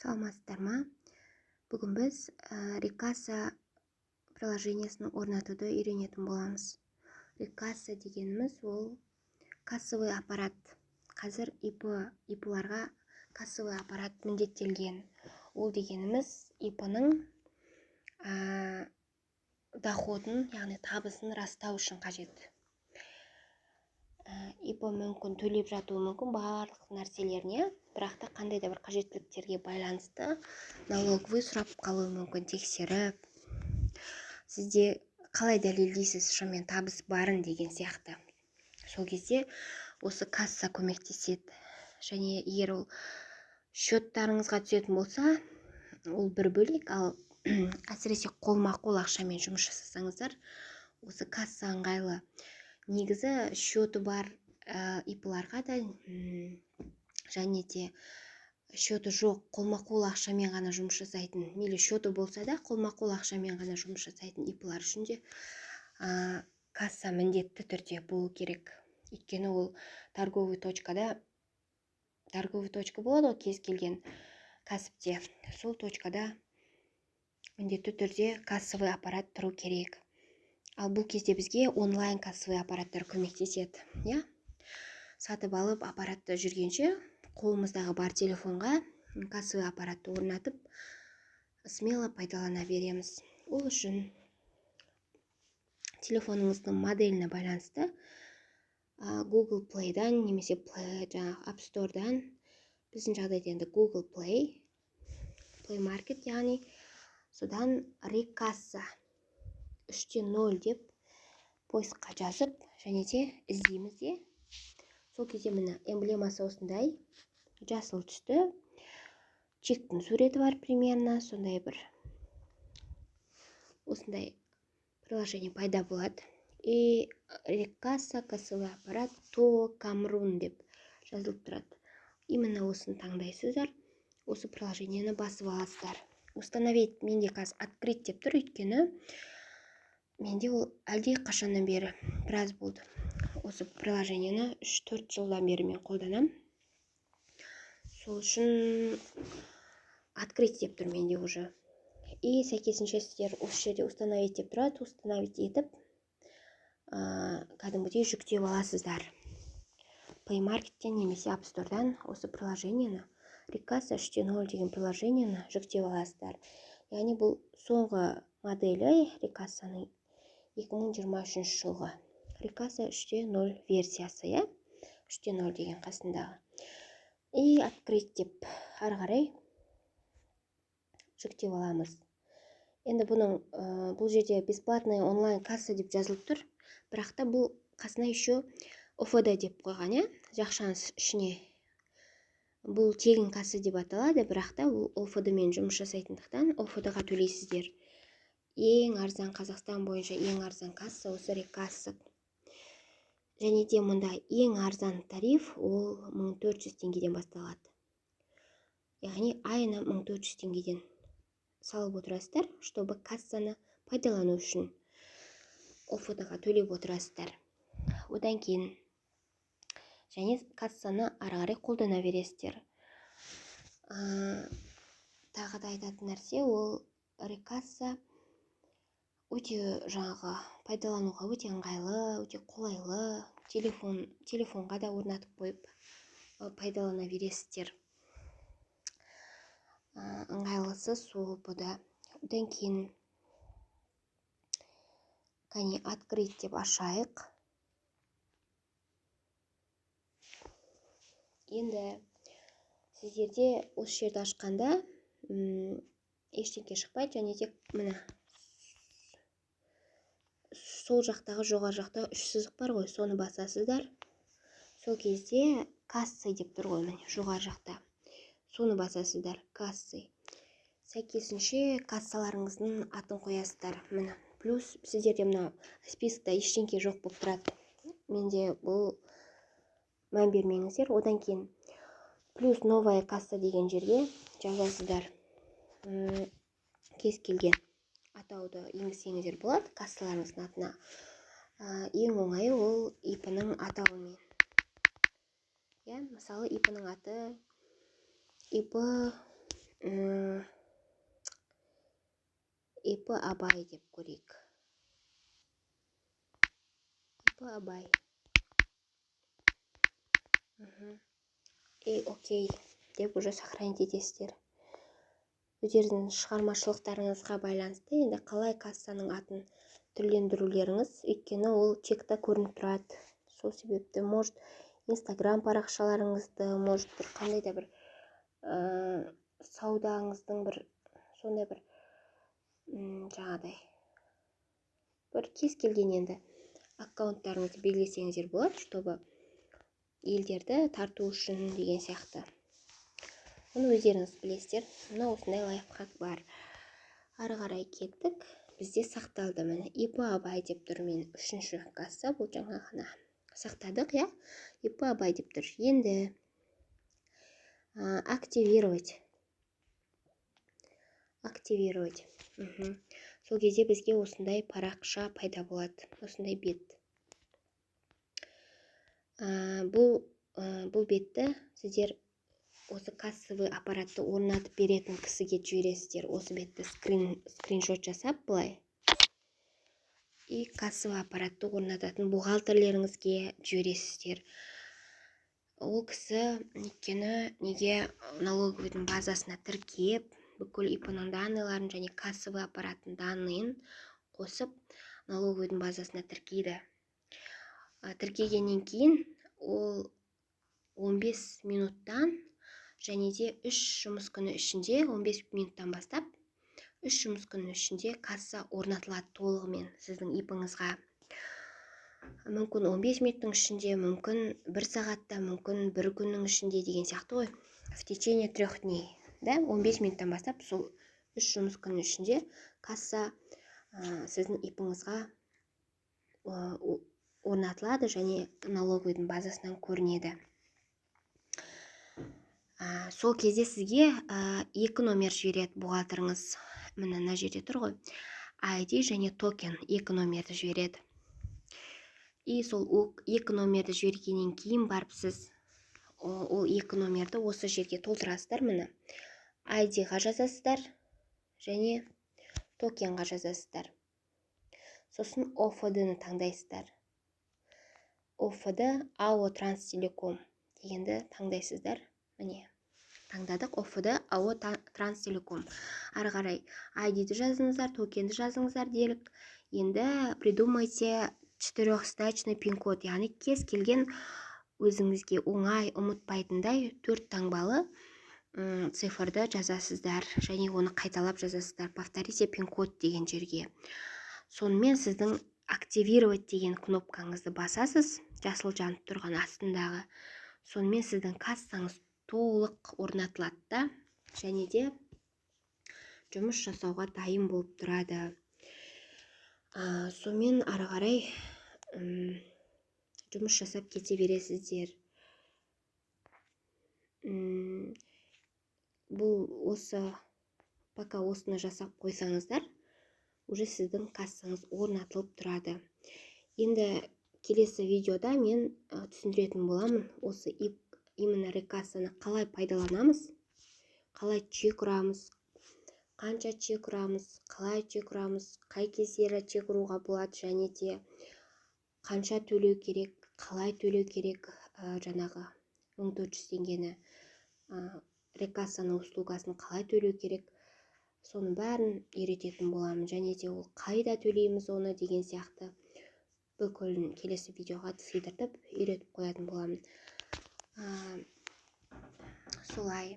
Саламатсыздар ма? Бүгін біз Рикаса приложениесін орнатуды үйренетін боламыз. Рикаса дегеніміз ол кассовый аппарат. Қазір ИП-ларға кассовый аппарат міндеттелген. Ол дегеніміз ИП-ның доходын, яғни табысын растау үшін қажет. ИП мүмкін төлеп жатуы мүмкін барлық нәрселеріне, бірақ та қандай да бір қажеттіліктерге байланысты налоговый сұрап қалуы мүмкін, тексеріп. Сізде қалай дәлелдейсіз шынымен табыс барын деген сияқты. Сол кезде осы касса көмектеседі. Және егер ол счеттарыңызға түсетін болса, ол бір бөлек, ал әсіресе қолма-қол ақшамен жұмыс жасасаңыздар, осы касса ыңғайлы. Негізі счеты бар ИП-ларға да және де счеты жоқ қолма-қол ақшамен ғана жұмыс жасайтын, мейлі счеты болса да қолма-қол ақшамен ғана жұмыс жасайтын ИП-лар үшін де касса міндетті түрде болу керек. Өйткені ол торговый точка болады ғой кез келген кәсіпте. Сол точкада міндетті түрде кассовый аппарат тұру керек. Ал бұл кезде бізге онлайн кассовый аппараттар көмектеседі. Сатып алып аппаратты жүргенше қолымыздағы бар телефонға кассовый аппаратты орнатып, смело пайдалана береміз. Ол үшін телефоныңыздың моделіне байланысты Google Play'дан немесе App Store'дан, біздің жағдайда енді Google Play Market, яғни содан Рикаса 3.0 деп поискқа жазып, және де іздейміз де. Сол кезде міне эмблемасы осындай жасыл түсті, чектің суреті бар примерно, сондай бір осындай приложение пайда болады. И Рикаса кассовый аппарат то Камрун деп жазылып тұрады. Именно осыны таңдайсыздар, осы приложениені басып аласыздар. Установить менде қазір открыть деп тұр, өйткені менде ол әлде қашаннан бері біраз болды. Осы приложениені 3-4 жылдан бері мен қолданам. Сол үшін открыть деп тұр менде уже. И сәйкесінше сіздер осы жерде установить деп тұрады, установить етіп, кәдімгідей жүктеп аласыздар. Play Market'тен немесе App Store'дан осы приложениені, Рикаса 3.0 деген приложениені жүктеп аласыздар. Яғни бұл соңғы моделі Рикасаның 2023 жылғы. Рикаса 3.0 версиясы, 3.0 деген қасындағы. И открыть деп ары қарай жүктеп аламыз. Енді бұл жерде бесплатная онлайн касса деп жазылып тұр, бірақ та бұл қасына еще ОФД деп қойған, жақшаңыз ішіне. Бұл тегін касса деп аталады, бірақ та бұл ОФД-мен жұмыс жасайтындықтан ОФД-ға төлейсіздер. Ең арзан, Қазақстан бойынша ең арзан касса осы Рикаса. Және де мұнда ең арзан тариф ол 1400 теңгеден басталады. Яғни айына 1400 теңгеден салып отырасыздар, чтобы кассаны пайдалану үшін ОФД-ға төлеп отырасыздар. Одан кейін және кассаны ары қарай қолдана бересіздер. Тағы да айтатын нәрсе, ол Рикаса өте пайдалануға өте ыңғайлы, өте қолайлы. Телефонға да орнатып қойып пайдалана бересіздер. Ыңғайлысы сол бұда. Одан кейін қане открыть деп ашайық. Енді сіздерде осы жерді ашқанда ештеңке шықпайды, және тек міне сол жақтағы жоғары жақта 3 сызық бар ғой, соны басасыздар. Сол кезде кассы деп тұр ғой, міне жоғары жақта. Соны басасыздар, кассы. Сәйкесінше кассаларыңыздың атын қоясыздар. Міне плюс сіздерде мына спискта ештеңке жоқ болып тұрады. Менде бұл мән бермеңіздер. Одан кейін плюс новая касса деген жерге жазасыздар. Кез келген атауды енгізсеңіздер болады кассаларыңыздың атына. Ең оңайы ол ИП-ның атауымен. Мысалы ИП-ның аты ИП ипі Абай деп көрейік. ипі Абай. Окей деп уже сохранить етесіздер. Өздеріңіздің шығармашылықтарыңызға байланысты енді қалай кассаның атын түрлендірулеріңіз, өйткені ол чекта көрініп тұрады. Сол себепті может Инстаграм парақшаларыңызды, может бір қандай да бір саудаңыздың бір сондай бір жаңағыдай бір кез келген енді аккаунттарыңызды белгілесеңіздер болады, чтобы елдерді тарту үшін деген сияқты. Оны өздеріңіз білесіздер. Мына осындай лайфхак бар. Ары қарай кеттік. Бізде сақталды. Міне ипі Абай деп тұр. Мен үшінші касса бұл жаңа ғана сақтадық, я? ипі Абай деп тұр. Енді активировать. Сол кезде бізге осындай парақша пайда болады. Осындай бет. Бұл бетті сіздер осы кассовый аппаратты орнатып беретін кісіге жібересіздер. Осы бетті скриншот жасап бұлай. И кассовый аппаратты орнататын бухгалтерлеріңізге жібересіздер. Ол кісі өйткені неге налоговыйдың базасына тіркеп, бүкіл ИП-ның данныйларын және кассовый аппараттың данныйын қосып налоговыйдың базасына тіркейді. Тіркегеннен кейін ол 15 минуттан және де 3 жұмыс күні ішінде, 15 минуттан бастап 3 жұмыс күні ішінде касса орнатылады толығымен сіздің ипыңызға. Мүмкін 15 минуттың ішінде, мүмкін 1 сағатта, мүмкін 1 күннің ішінде деген сияқты ғой. В течение 3 дней. 15 минуттан бастап сол 3 жұмыс күні ішінде касса сіздің ипыңызға орнатылады және налоговыйдың базасынан көрінеді. Сол кезде сізге 2 номер жібереді бухгалтеріңіз. Мына жерде тұр ғой. ID және токен 2 номерді жібереді. И сол 2 номерді жібергеннен кейін барып сіз ол 2 номерді осы жерге толтырасыздар. Міне ID-ға жазасыздар және токенға жазасыздар. Сосын OFD-ны таңдайсыздар. OFD АО Транстелеком дегенді таңдайсыздар. Міне таңдадық. OFD АО Транстелеком. Ары қарай ID-ді жазыңыздар, токенді жазыңыздар делік. Енді придумайте четырехзначный пин-код, яғни кез келген өзіңізге оңай ұмытпайтындай 4 таңбалы цифрды жазасыздар және оны қайталап жазасыздар. Повторите пин-код деген жерге. Сонымен сіздің активировать деген кнопкаңызды басасыз, жасыл жанып тұрған астындағы. Сонымен сіздің кассаңыз толық орнатылады да, және де жұмыс жасауға дайын болып тұрады. Сонымен ары қарай жұмыс жасап кете бересіздер. Бұл осы пока осыны жасап қойсаңыздар, уже сіздің кассаңыз орнатылып тұрады. Енді келесі видеода мен түсіндіретін боламын, осы именно рекассаны қалай пайдаланамыз, қалай чек ұрамыз, қанша чек ұрамыз, қалай чек ұрамыз, қай кездері чек ұруға болады, және де қанша төлеу керек, қалай төлеу керек, жаңағы 1400 теңгені рекассаның услугасын қалай төлеу керек, соның бәрін үйрететін боламын. Және де ол қайда төлейміз оны деген сияқты бүкілін келесі видеоға сыйдыртып үйретіп қоятын боламын. Солай.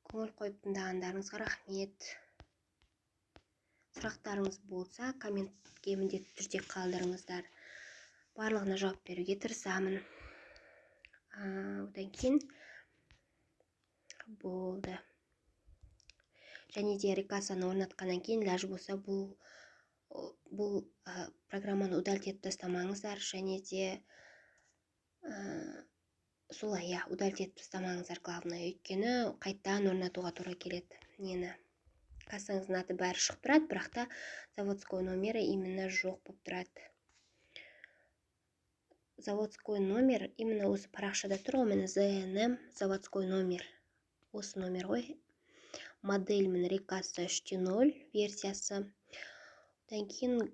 Көңіл қойып тыңдағандарыңызға рахмет. Сұрақтарыңыз болса, комментке міндетті түрде қалдырыңыздар. Барлығына жауап беруге тырысамын. Одан кейін болды. Және де рекассаны орнатқаннан кейін ләжі болса бұл программаны удалить етіп тастамаңыздар, және де солай, удалить етіп тастамаңыздар главное, өйткені қайттан орнатуға тура келеді. Нені? Кассаңыздың аты бәрі шығып тұрады, бірақ та заводской номері именно жоқ болып тұрады. заводской номер именно осы парақшада тұр ғой, міне ЗНМ заводской номер. Осы номер ғой. Модель міне Рикаса 3.0 версиясы. Одан кейін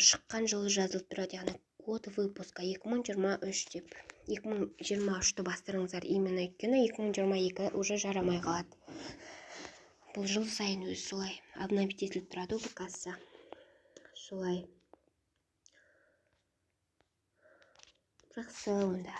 шыққан жылы жазылып тұрады, яғни код выпуска 2023 деп. 2023-ті бастырыңыздар, именно өйткені 2022 уже жарамай қалады. Бұл жыл сайын өзі солай обновить етіліп тұрады бұл касса. Солай. Жақсы онда.